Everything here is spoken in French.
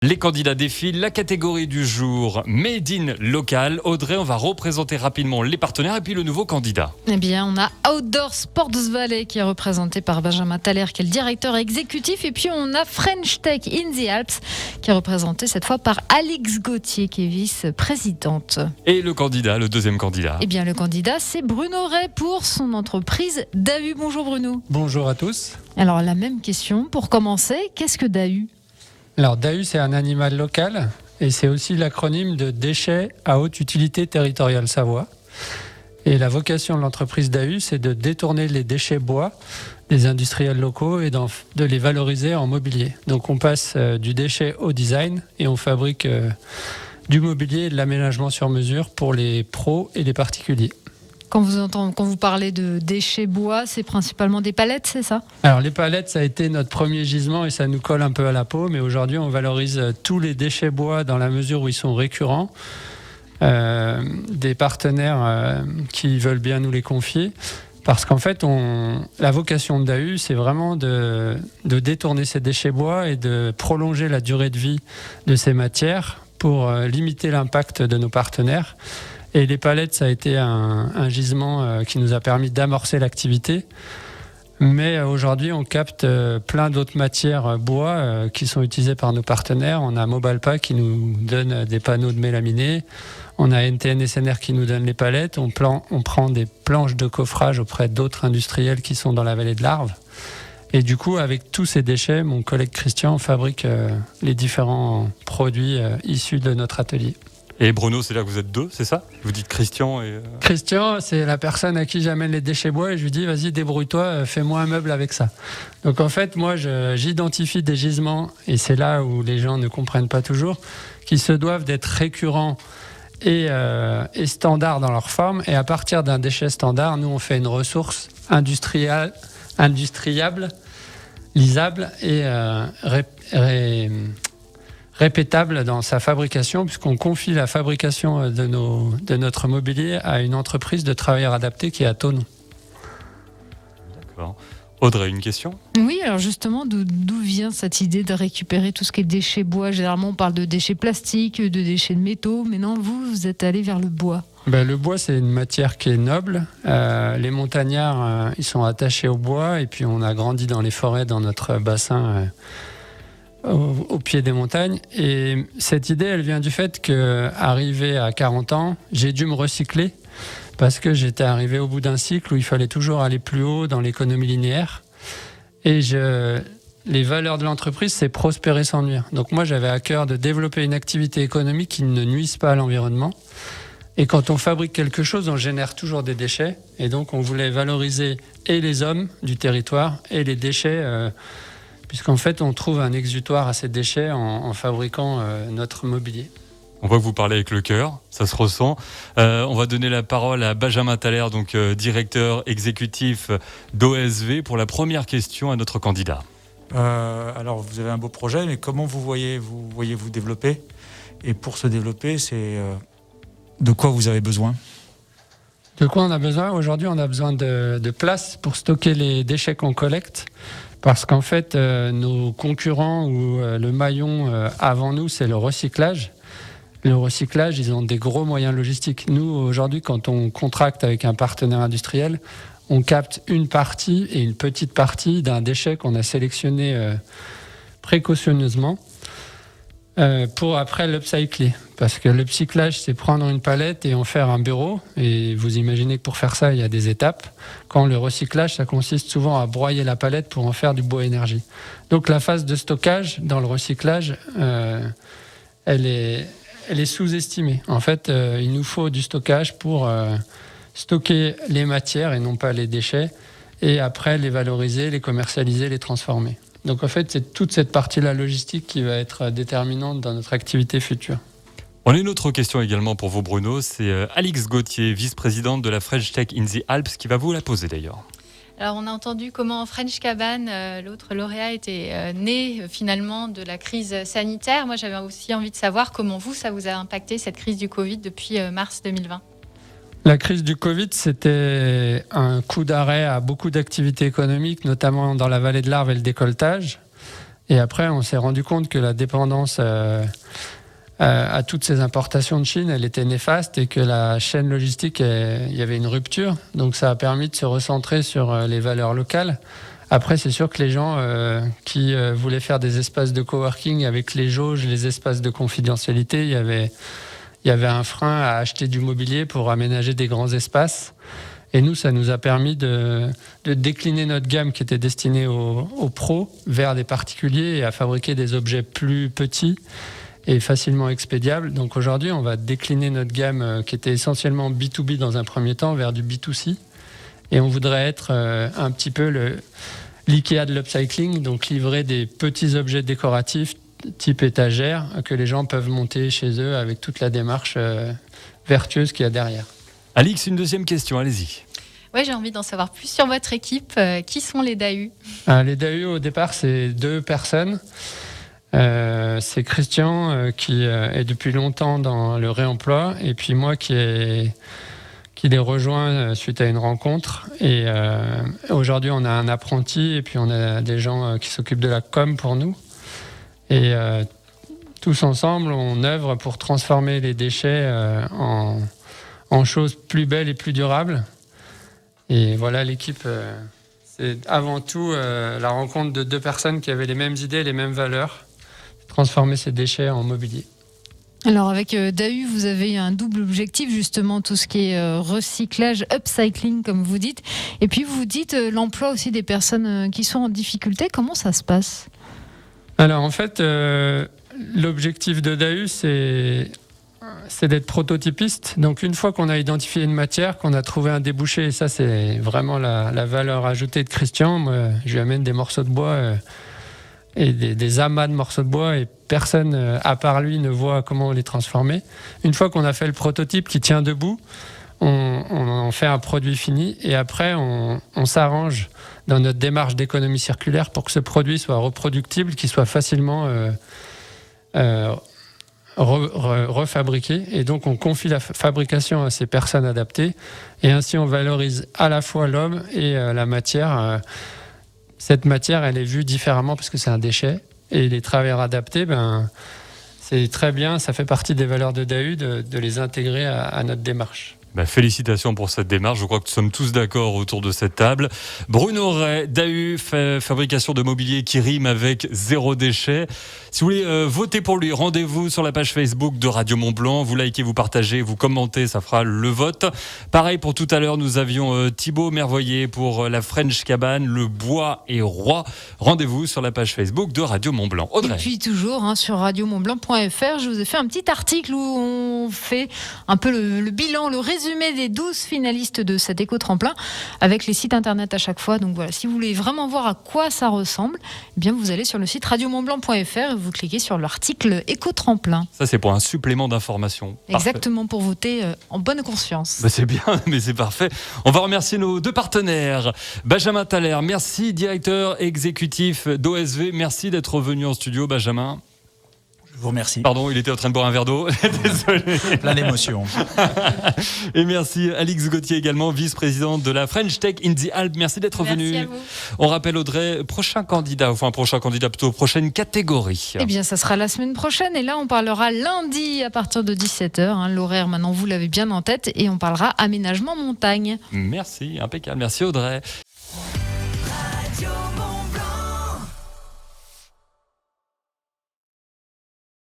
Les candidats défilent, la catégorie du jour Made in Local. Audrey, on va représenter rapidement les partenaires et puis le nouveau candidat. Eh bien, on a Outdoor Sports Valley qui est représenté par Benjamin Thaler qui est le directeur exécutif. Et puis on a French Tech in the Alps qui est représenté cette fois par Alix Gauthier qui est vice-présidente. Et le candidat, le deuxième candidat? Eh bien, le candidat, c'est Bruno Ray pour son entreprise DAU. Bonjour Bruno. Bonjour à tous. Alors la même question, pour commencer, qu'est-ce que DAU ? Alors DAU, c'est un animal local et c'est aussi l'acronyme de déchets à haute utilité territoriale Savoie. Et la vocation de l'entreprise DAU, c'est de détourner les déchets bois des industriels locaux et de les valoriser en mobilier. Donc on passe du déchet au design et on fabrique du mobilier et de l'aménagement sur mesure pour les pros et les particuliers. Quand vous parlez de déchets bois, c'est principalement des palettes, c'est ça ? Alors les palettes, ça a été notre premier gisement et ça nous colle un peu à la peau, mais aujourd'hui on valorise tous les déchets bois dans la mesure où ils sont récurrents. Des partenaires qui veulent bien nous les confier, parce qu'en fait la vocation de DAU, c'est vraiment de détourner ces déchets bois et de prolonger la durée de vie de ces matières pour limiter l'impact de nos partenaires. Et les palettes, ça a été un gisement qui nous a permis d'amorcer l'activité. Mais aujourd'hui, on capte plein d'autres matières bois qui sont utilisées par nos partenaires. On a Mobalpa qui nous donne des panneaux de mélaminés. On a NTN SNR qui nous donne les palettes. On prend des planches de coffrage auprès d'autres industriels qui sont dans la vallée de l'Arve. Et du coup, avec tous ces déchets, mon collègue Christian fabrique les différents produits issus de notre atelier. Et Bruno, c'est là que vous êtes deux, c'est ça ? Vous dites Christian et... Christian, c'est la personne à qui j'amène les déchets bois et je lui dis, vas-y, débrouille-toi, fais-moi un meuble avec ça. Donc en fait, moi, j'identifie des gisements, et c'est là où les gens ne comprennent pas toujours, qui se doivent d'être récurrents et standards dans leur forme. Et à partir d'un déchet standard, nous, on fait une ressource industriable, lisable et répétable dans sa fabrication, puisqu'on confie la fabrication de notre mobilier à une entreprise de travailleurs adaptés qui est à Thonon. D'accord. Audrey, une question ? Oui, alors justement, d'où vient cette idée de récupérer tout ce qui est déchets bois ? Généralement, on parle de déchets plastiques, de déchets de métaux, mais non, vous êtes allé vers le bois. Le bois, c'est une matière qui est noble. Les montagnards, ils sont attachés au bois, et puis on a grandi dans les forêts, dans notre bassin au pied des montagnes. Et cette idée, elle vient du fait qu'arrivé à 40 ans, j'ai dû me recycler parce que j'étais arrivé au bout d'un cycle où il fallait toujours aller plus haut dans l'économie linéaire. Et les valeurs de l'entreprise, c'est prospérer sans nuire. Donc moi, j'avais à cœur de développer une activité économique qui ne nuise pas à l'environnement. Et quand on fabrique quelque chose, on génère toujours des déchets. Et donc, on voulait valoriser et les hommes du territoire et les déchets puisqu'en fait, on trouve un exutoire à ces déchets en fabriquant notre mobilier. On voit que vous parlez avec le cœur, ça se ressent. On va donner la parole à Benjamin Thaler, donc directeur exécutif d'OSV, pour la première question à notre candidat. Alors, vous avez un beau projet, mais comment vous voyez-vous développer ? Et pour se développer, c'est de quoi vous avez besoin ? De quoi on a besoin ? Aujourd'hui, on a besoin de place pour stocker les déchets qu'on collecte. Parce qu'en fait, nos concurrents ou le maillon avant nous, c'est le recyclage. Le recyclage, ils ont des gros moyens logistiques. Nous, aujourd'hui, quand on contracte avec un partenaire industriel, on capte une partie et une petite partie d'un déchet qu'on a sélectionné précautionneusement pour après l'upcycler. Parce que le cyclage, c'est prendre une palette et en faire un bureau. Et vous imaginez que pour faire ça, il y a des étapes. Quand le recyclage, ça consiste souvent à broyer la palette pour en faire du bois énergie. Donc la phase de stockage dans le recyclage, elle est sous-estimée. En fait, il nous faut du stockage pour stocker les matières et non pas les déchets. Et après, les valoriser, les commercialiser, les transformer. Donc en fait, c'est toute cette partie-là logistique qui va être déterminante dans notre activité future. On a une autre question également pour vous, Bruno. C'est Alix Gauthier, vice-présidente de la French Tech in the Alps, qui va vous la poser d'ailleurs. Alors, on a entendu comment French Cabane, l'autre lauréat, était né finalement de la crise sanitaire. Moi, j'avais aussi envie de savoir comment ça vous a impacté, cette crise du Covid, depuis mars 2020. La crise du Covid, c'était un coup d'arrêt à beaucoup d'activités économiques, notamment dans la vallée de l'Arve et le décolletage. Et après, on s'est rendu compte que la dépendance à toutes ces importations de Chine, elle était néfaste et que la chaîne logistique, il y avait une rupture. Donc ça a permis de se recentrer sur les valeurs locales. Après, c'est sûr que les gens qui voulaient faire des espaces de coworking avec les jauges, les espaces de confidentialité, il y avait un frein à acheter du mobilier pour aménager des grands espaces. Et nous, ça nous a permis de décliner notre gamme qui était destinée aux pros vers des particuliers et à fabriquer des objets plus petits et facilement expédiables. Donc aujourd'hui, on va décliner notre gamme qui était essentiellement B2B dans un premier temps vers du B2C. Et on voudrait être un petit peu l'IKEA de l'upcycling, donc livrer des petits objets décoratifs type étagère que les gens peuvent monter chez eux avec toute la démarche vertueuse qu'il y a derrière. Alix, une deuxième question, allez-y. Oui, j'ai envie d'en savoir plus sur votre équipe. Qui sont les DAU ? Les DAU, au départ, c'est 2 personnes. C'est Christian qui est depuis longtemps dans le réemploi et puis moi qui les rejoint suite à une rencontre. Et aujourd'hui, on a un apprenti et puis on a des gens qui s'occupent de la com pour nous. Et tous ensemble, on œuvre pour transformer les déchets en choses plus belles et plus durables. Et voilà, l'équipe, c'est avant tout la rencontre de 2 personnes qui avaient les mêmes idées, les mêmes valeurs, transformer ces déchets en mobilier. Alors avec DAU, vous avez un double objectif, justement, tout ce qui est recyclage, upcycling, comme vous dites. Et puis vous dites l'emploi aussi des personnes qui sont en difficulté. Comment ça se passe ? Alors en fait, l'objectif de DAU, c'est d'être prototypiste. Donc une fois qu'on a identifié une matière, qu'on a trouvé un débouché, et ça c'est vraiment la valeur ajoutée de Christian. Moi, je lui amène des morceaux de bois et des amas de morceaux de bois et personne à part lui ne voit comment les transformer. Une fois qu'on a fait le prototype qui tient debout, on en fait un produit fini et après on s'arrange dans notre démarche d'économie circulaire pour que ce produit soit reproductible, qu'il soit facilement refabriqué. Et donc on confie la fabrication à ces personnes adaptées et ainsi on valorise à la fois l'homme et la matière. Cette matière, elle est vue différemment parce que c'est un déchet. Et les travailleurs adaptés, c'est très bien, ça fait partie des valeurs de DAU de les intégrer à notre démarche. Félicitations pour cette démarche, je crois que nous sommes tous d'accord autour de cette table. Bruno Ray, DAU, fabrication de mobilier qui rime avec zéro déchet. Si vous voulez voter pour lui, rendez-vous sur la page Facebook de Radio Mont-Blanc. Vous likez, vous partagez, vous commentez, ça fera le vote. Pareil pour tout à l'heure, nous avions Thibaut Mervoyer pour la French Cabane, le bois est roi. Rendez-vous sur la page Facebook de Radio Mont-Blanc. Audrey. Et puis toujours sur radiomontblanc.fr, je vous ai fait un petit article où on fait un peu le bilan, le résumé des 12 finalistes de cet éco-tremplin avec les sites internet à chaque fois. Donc voilà, si vous voulez vraiment voir à quoi ça ressemble, eh bien vous allez sur le site radiomontblanc.fr et vous cliquez sur l'article éco-tremplin. Ça, c'est pour un supplément d'information. Exactement, pour voter en bonne conscience. C'est bien, mais c'est parfait. On va remercier nos 2 partenaires. Benjamin Thaler, merci, directeur exécutif d'OSV. Merci d'être venu en studio, Benjamin. Je vous remercie. Pardon, il était en train de boire un verre d'eau. Désolé. Plein d'émotions. Et merci Alix Gauthier également, vice-présidente de la French Tech in the Alpes. Merci d'être venu. Merci à vous. On rappelle Audrey, prochaine catégorie. Eh bien, ça sera la semaine prochaine. Et là, on parlera lundi à partir de 17h. L'horaire, maintenant, vous l'avez bien en tête. Et on parlera aménagement montagne. Merci, impeccable. Merci Audrey.